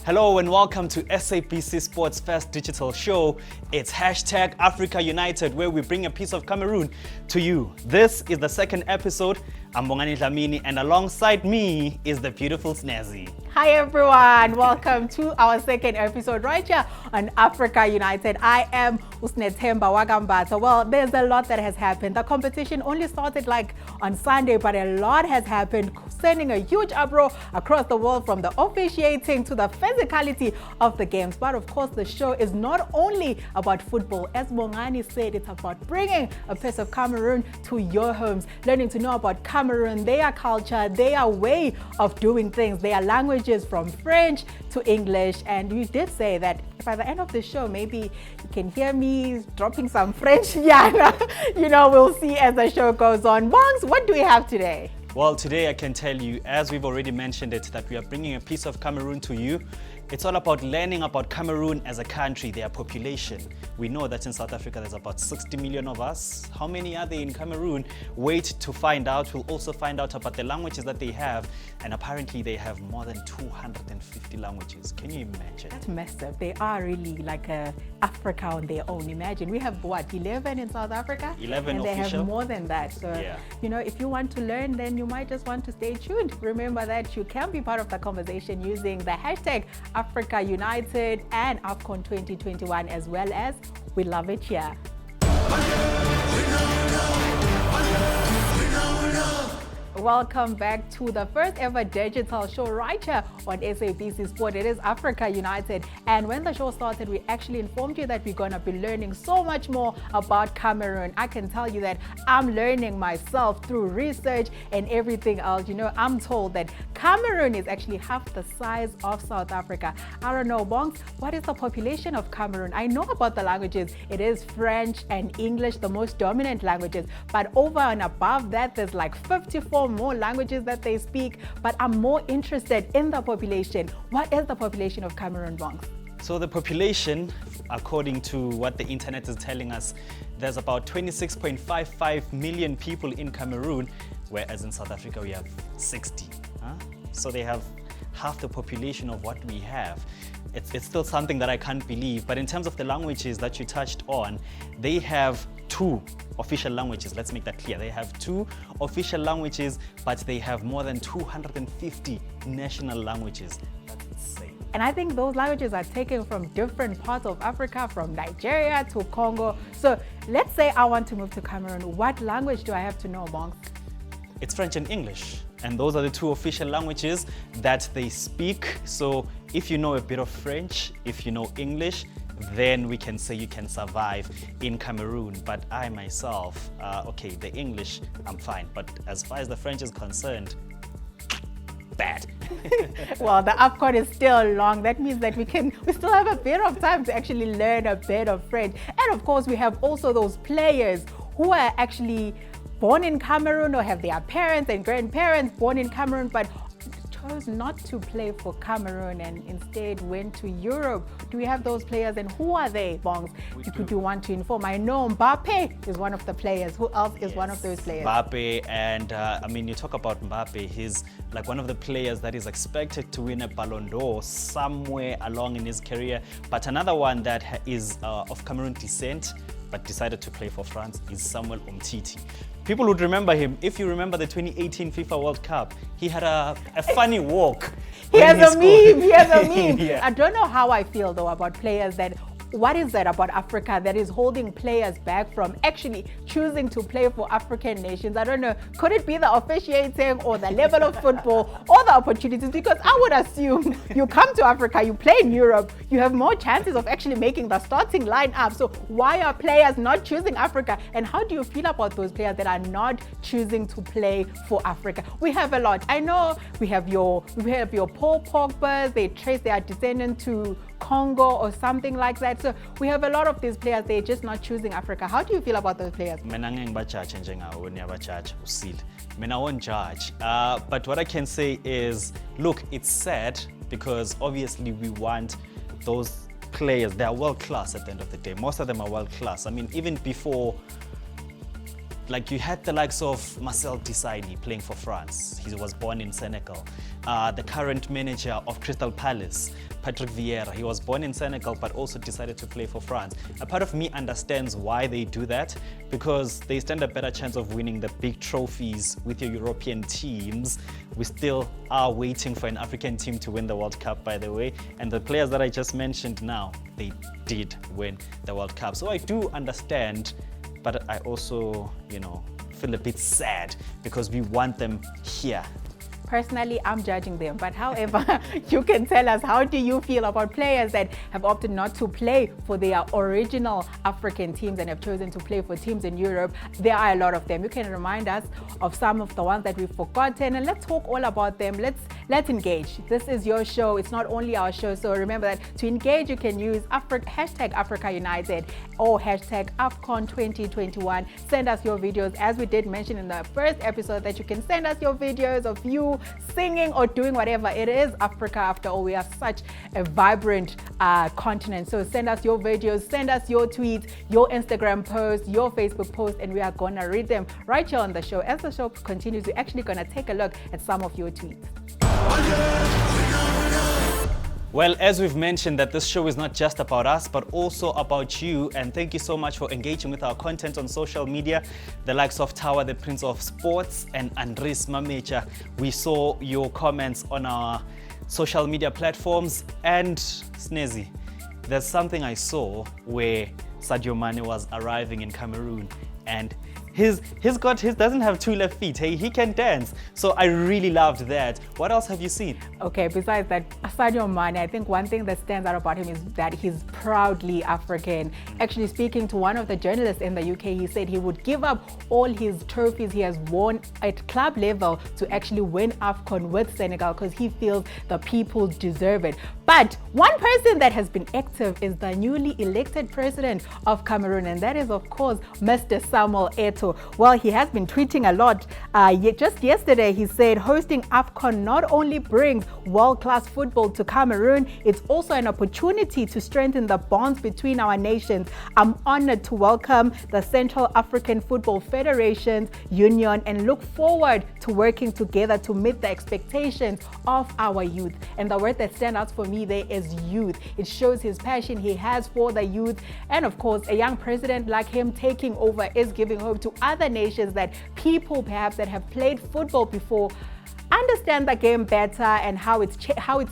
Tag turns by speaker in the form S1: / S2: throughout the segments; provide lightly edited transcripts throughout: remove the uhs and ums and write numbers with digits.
S1: Hello and welcome to SABC Sport's first digital show. It's hashtag Africa United, where we bring a piece of Cameroon to you. This is the second episode. I'm Bongani Dlamini, and alongside me is the beautiful Snazzy.
S2: Hi everyone, welcome to our second episode right here on Africa United. I am Usnetemba Wagambata. Well, there's a lot that has happened. The competition only started like on Sunday, but a lot has happened, sending a huge uproar across the world, from the officiating to the physicality of the games. But of course, the show is not only about football. As Bongani said, it's about bringing a piece of Cameroon to your homes, learning to know about Cameroon, their culture, their way of doing things, their languages from French to English. And you did say that by the end of the show, maybe you can hear me dropping some French. We'll see as the show goes on. Bongs, what do we have today?
S1: Well, today I can tell you, as we've already mentioned it, that we are bringing a piece of Cameroon to you. It's all about learning about Cameroon as a country, their population. We know that in South Africa there's about 60 million of us. How many are there in Cameroon? Wait to find out. We'll also find out about the languages that they have. And apparently they have more than 250 languages. Can you imagine?
S2: That's messed up. They are really like Africa on their own. Imagine, we have what, 11 in South Africa?
S1: 11
S2: and
S1: official.
S2: They have more than that. So, if you want to learn, then you might just want to stay tuned. Remember that you can be part of the conversation using the hashtag Africa United and AFCON 2021, as well as We Love It Here. Welcome back to the first ever digital show right here on SABC Sport. It is Africa United. And when the show started, we actually informed you that we're going to be learning so much more about Cameroon. I can tell you that I'm learning myself through research and everything else. I'm told that Cameroon is actually half the size of South Africa. I don't know, Bongs, what is the population of Cameroon? I know about the languages. It is French and English, the most dominant languages. But over and above that, there's like 54 more languages that they speak. But I'm more interested in the population. What is the population of Cameroon, Bongs?
S1: So the population, according to what the internet is telling us, there's about 26.55 million people in Cameroon, whereas in South Africa we have 60. So they have half the population of what we have. It's still something that I can't believe. But in terms of the languages that you touched on, they have 2 official languages. Let's make that clear. They have 2 official languages, but they have more than 250 national languages. That's insane.
S2: And I think those languages are taken from different parts of Africa, from Nigeria to Congo. So let's say I want to move to Cameroon. What language do I have to know, Bongs?
S1: It's French and English. And those are the 2 official languages that they speak. So if you know a bit of French, if you know English, then we can say you can survive in Cameroon. But I myself, the English, I'm fine. But as far as the French is concerned, bad.
S2: Well, the AFCON is still long. That means that we still have a bit of time to actually learn a bit of French. And of course, we have also those players who are actually born in Cameroon or have their parents and grandparents born in Cameroon, but chose not to play for Cameroon and instead went to Europe. Do we have those players, and who are they, Bongs? Could you want to inform? I know Mbappe is one of the players. Who else is one of those players?
S1: Mbappe, and you talk about Mbappe, he's like one of the players that is expected to win a Ballon d'Or somewhere along in his career. But another one that is of Cameroon descent but decided to play for France is Samuel Umtiti. People would remember him. If you remember the 2018 FIFA World Cup, he had a funny walk.
S2: He has a meme.
S1: Yeah.
S2: I don't know how I feel though about players that, what is that about Africa that is holding players back from actually choosing to play for African nations? I don't know. Could it be the officiating or the level of football or the opportunities? Because I would assume you come to Africa, you play in Europe, you have more chances of actually making the starting lineup. So why are players not choosing Africa? And how do you feel about those players that are not choosing to play for Africa? We have a lot. I know we have your Paul Pogbas. They trace their descendant to Congo or something like that. So we have a lot of these players, they're just not choosing Africa. How do you feel about those players?
S1: I won't judge. But what I can say is, look, it's sad because obviously we want those players. They are world class at the end of the day. Most of them are world class. I mean, even before Like you had the likes of Marcel Desailly playing for France. He was born in Senegal. The current manager of Crystal Palace, Patrick Vieira, he was born in Senegal but also decided to play for France. A part of me understands why they do that, because they stand a better chance of winning the big trophies with your European teams. We still are waiting for an African team to win the World Cup, by the way. And the players that I just mentioned now, they did win the World Cup. So I do understand, but I also, feel a bit sad because we want them here.
S2: Personally, I'm judging them, but however, you can tell us, how do you feel about players that have opted not to play for their original African teams and have chosen to play for teams in Europe? There are a lot of them. You can remind us of some of the ones that we've forgotten, and let's talk all about them. Let's engage. This is your show. It's not only our show. So remember that to engage, you can use hashtag Africa United or hashtag AFCON 2021. Send us your videos, as we did mention in the first episode, that you can send us your videos of you singing or doing whatever. It is Africa, after all. We are such a vibrant continent. So send us your videos, send us your tweets, your Instagram posts, your Facebook posts, and we are going to read them right here on the show. As the show continues, we're actually going to take a look at some of your tweets.
S1: Well, as we've mentioned, that this show is not just about us, but also about you. And thank you so much for engaging with our content on social media. The likes of Tower, the Prince of Sports, and Andres Mamecha. We saw your comments on our social media platforms. And Snezzy, there's something I saw where Sadio Mane was arriving in Cameroon, and He's doesn't have two left feet. Hey, he can dance. So I really loved that. What else have you seen?
S2: Okay, besides that, Sadio Mane, I think one thing that stands out about him is that he's proudly African. Actually, speaking to one of the journalists in the UK, he said he would give up all his trophies he has won at club level to actually win AFCON with Senegal, because he feels the people deserve it. But one person that has been active is the newly elected president of Cameroon, and that is, of course, Mr. Samuel Eto'o. Well, he has been tweeting a lot. Just yesterday, he said hosting AFCON not only brings world-class football to Cameroon, it's also an opportunity to strengthen the bonds between our nations. I'm honored to welcome the Central African Football Federation's Union and look forward to working together to meet the expectations of our youth. And the word that stands out for me there is youth. It shows his passion he has for the youth. And of course, a young president like him taking over is giving hope to other nations that people perhaps that have played football before understand the game better and how it's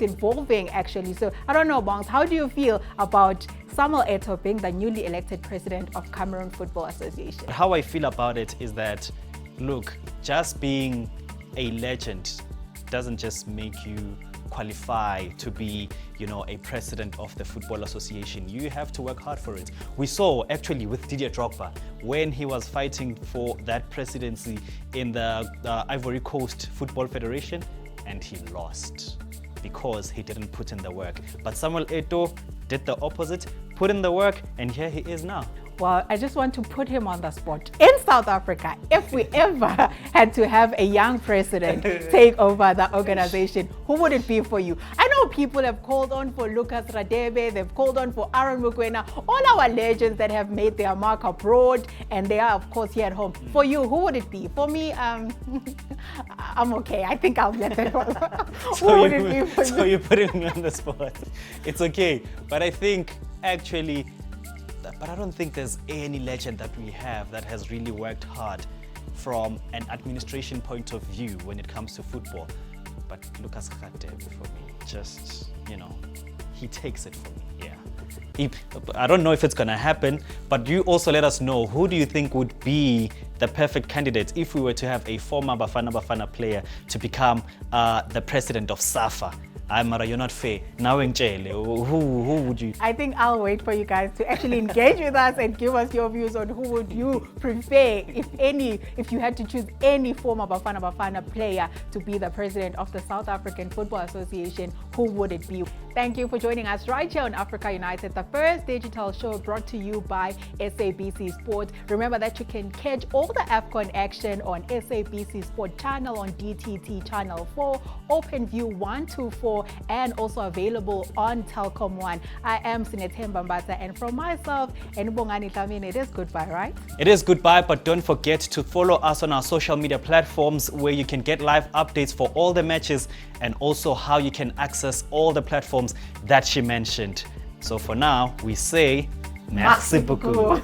S2: evolving, actually. So I don't know, Bongs, how do you feel about Samuel Eto'o being the newly elected president of Cameroon Football Association?
S1: How I feel about it is that, look, just being a legend doesn't just make you qualify to be, a president of the Football Association. You have to work hard for it. We saw actually with Didier Drogba when he was fighting for that presidency in the Ivory Coast Football Federation, and he lost because he didn't put in the work. But Samuel Eto'o did the opposite, put in the work, and here he is now.
S2: Well, I just want to put him on the spot. In South Africa, if we ever had to have a young president take over the organization, who would it be for you? I know people have called on for Lucas Radebe, they've called on for Aaron Mokoena, all our legends that have made their mark abroad, and they are, of course, here at home. For you, who would it be? For me, I'm okay. I think I'll let it go. Who would it be for you?
S1: So you're putting me on the spot. It's okay. But I think, actually, but I don't think there's any legend that we have that has really worked hard from an administration point of view when it comes to football. But Lucas Radebe, for me, just, he takes it for me, yeah. I don't know if it's going to happen, but you also let us know, who do you think would be the perfect candidate if we were to have a former Bafana player to become the president of SAFA? Mara, you're not fair. Now in jail, who would you?
S2: I think I'll wait for you guys to actually engage with us and give us your views on who would you prefer, if you had to choose any former Bafana player to be the president of the South African Football Association, who would it be? Thank you for joining us right here on Africa United, the first digital show brought to you by SABC Sport. Remember that you can catch all the AFCON action on SABC Sport channel, on DTT channel 4, OpenView 124, 4 and also available on Telkom 1. I am Sinethemba Mbata, and from myself and Bongani Tlamini, it is goodbye, right?
S1: It is goodbye, but don't forget to follow us on our social media platforms where you can get live updates for all the matches and also how you can access all the platforms that she mentioned. So for now, we say merci beaucoup.